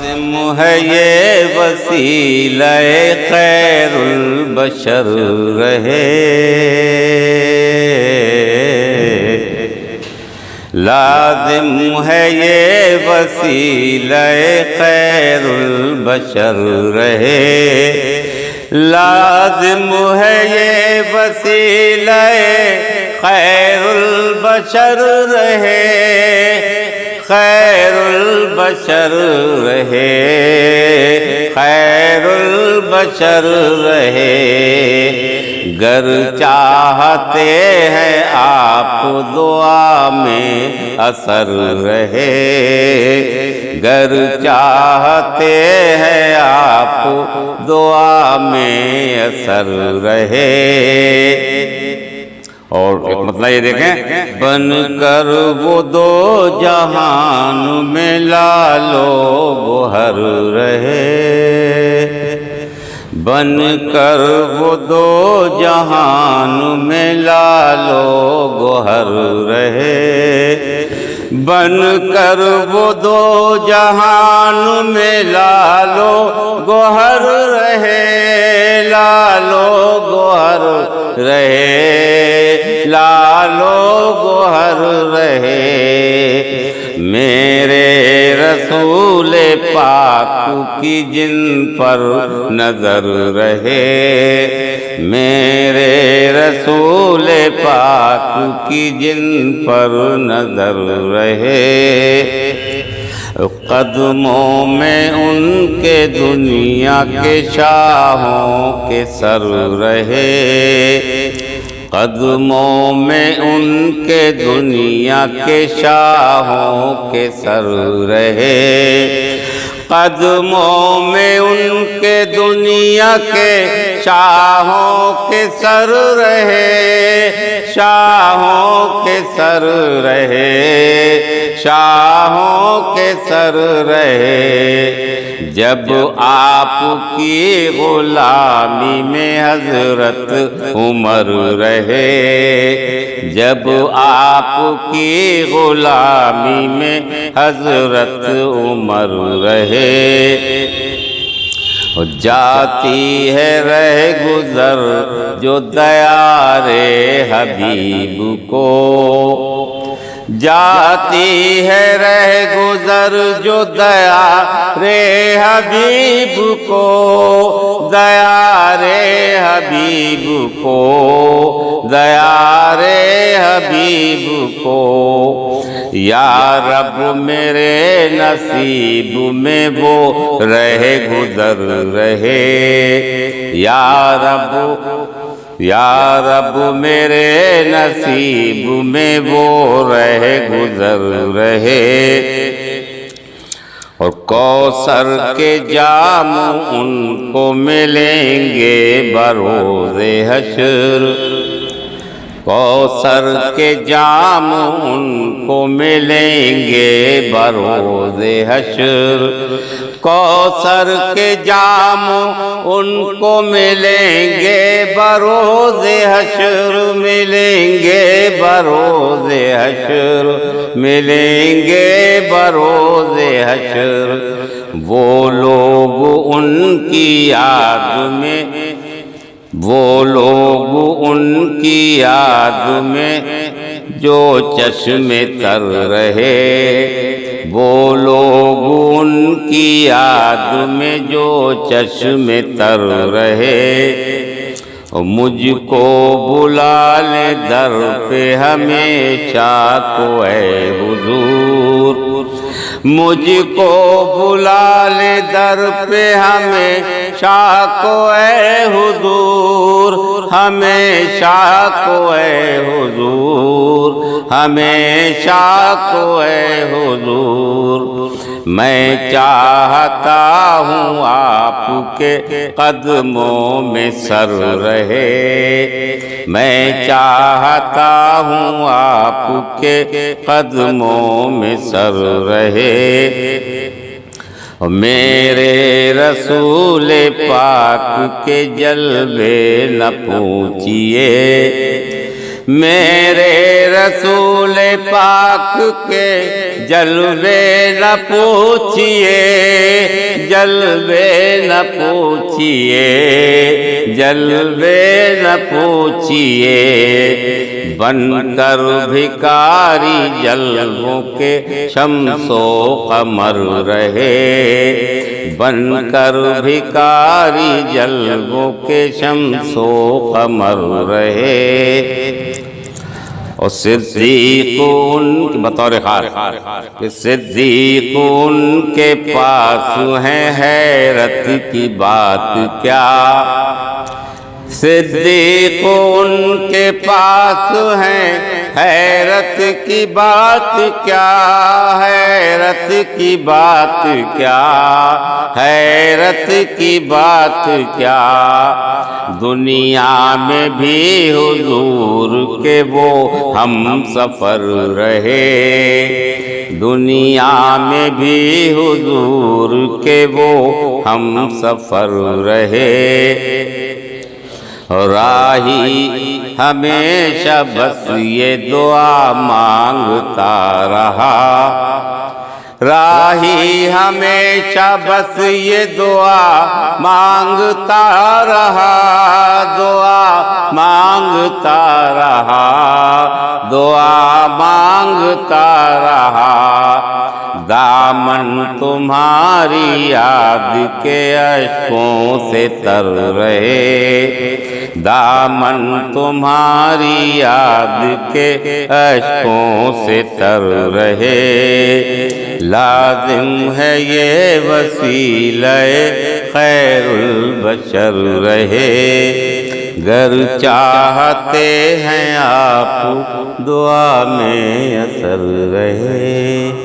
لازم ہے یہ وسیلہ خیر البشر رہے، لازم ہے یہ وسیلہ خیر البشر رہے، لازم ہے یہ وسیلہ خیر البشر رہے، خیر البشر رہے، خیر البشر رہے۔ گر چاہتے ہیں آپ دعا میں اثر رہے، گر چاہتے ہیں آپ دعا میں اثر رہے۔ اور ایک مطلب یہ دیکھیں، بن کر وہ دو جہان میں لال و گوہر رہے، بن کر وہ دو جہان میں لال و گوہر رہے، بن کر وہ دو جہان میں لال و گوہر رہے، لال و گوہر رہے، لال و گوہر رہے۔ میرے رسول پاک کی جن پر نظر رہے، میرے رسول پاک کی جن پر نظر رہے، قدموں میں ان کے دنیا کے شاہوں کے سر رہے، قدموں میں ان کے دنیا کے شاہوں کے سر رہے، قدموں میں ان کے دنیا کے شاہوں کے سر رہے، شاہوں کے سر رہے، شاہوں کے سر رہے۔ جب آپ کی غلامی میں حضرت عمر رہے، جب آپ کی غلامی میں حضرت عمر رہے، جاتی ہے رہ گزر جو دیار حبیب کو، جاتی ہے رہ گزر جو دیار حبیب کو، دیار حبیب کو، دیار حبیب کو۔ یا رب میرے نصیب میں وہ رہ گزر رہے، یا رب، یا رب میرے نصیب میں وہ رہ گزر رہے۔ اور کوثر کے جام ان کو ملیں گے بروز حشر، کوثر کے جام ان کو ملیں گے بروز حشر، کوثر کے جام ان کو ملیں گے بروز حشر، ملیں گے بروز حشر، ملیں گے بروز حشر۔ وہ لوگ ان کی یاد میں، وہ لوگ ان کی یاد میں جو چشم تر رہے، وہ لوگ ان کی یاد میں جو چشم تر رہے۔ مجھ کو بلا لے در پہ ہمیشہ کو اے حضور، مجھ کو بلا لے در پہ ہمیشہ کو اے حضور، ہمیشہ کو اے حضور، ہمیشہ کو اے حضور۔ میں چاہتا ہوں آپ کے قدموں میں سر رہے، میں چاہتا ہوں آپ کے قدموں میں سر رہے۔ میرے رسول پاک کے جلوے نہ پوچھئے، میرے رسول پاک کے جلوے نہ پوچھئے، جلوے نہ پوچھئے، جلوے نہ پوچھئے، بن کر بھکاری جلووں کے شمس و قمر رہے، بن کر بھکاری جلووں کے شمس و قمر رہے۔ اور صدیق ان کے بطور خاص کہ صدیق ان کے پاس ہے حیرت کی بات کیا، صدیق ان کے پاس ہے حیرت کی بات کیا، حیرت کی بات کیا، حیرت کی بات کیا، دنیا میں بھی حضور کے وہ ہم سفر رہے، دنیا میں بھی حضور کے وہ ہم سفر رہے۔ راہی ہمیشہ بس یہ دعا مانگتا رہا، راہی ہمیشہ بس یہ دعا مانگتا رہا، دعا مانگتا رہا، دعا مانگتا رہا، دامن تمہاری یاد کے اشکوں سے تر رہے، دامن تمہاری یاد کے اشکوں سے تر رہے، لازم ہے یہ وسیلہ خیر البشر رہے، گر چاہتے ہیں آپ دعا میں اثر رہے۔